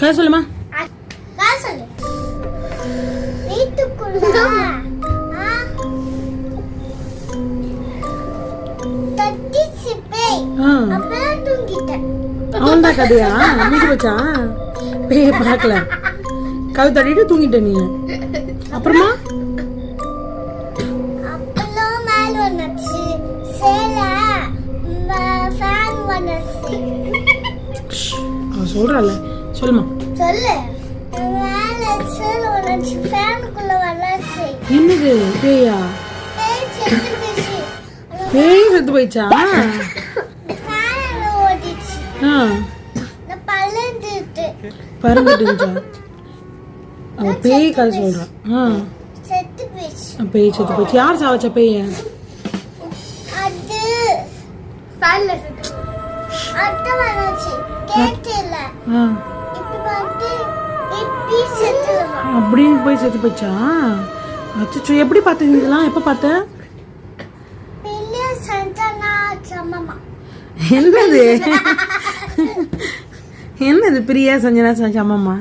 கதை சொல்லுமா. அவன்தான் கதையா மீட்டு வச்சா பேய பார்க்கல. கதை தட்டிட்டு தூங்கிட்ட நீ. அப்புறமா சொல்றால சொல்லுமா. என்னது பேயா? பேய் செத்து போயிச்சா? பறந்துட்டு அவ பேய் கதை சொல்றான். பேய் செத்து போயிச்சு. யார் சாவச்சா பேய? அப்படின்னு போய் செத்து போச்சா? அச்சோ, எப்படி பார்த்தீங்க இதெல்லாம்? எப்ப பார்த்த? என்னது என்னது பிரியா சஞ்சனா சம்மம்மா?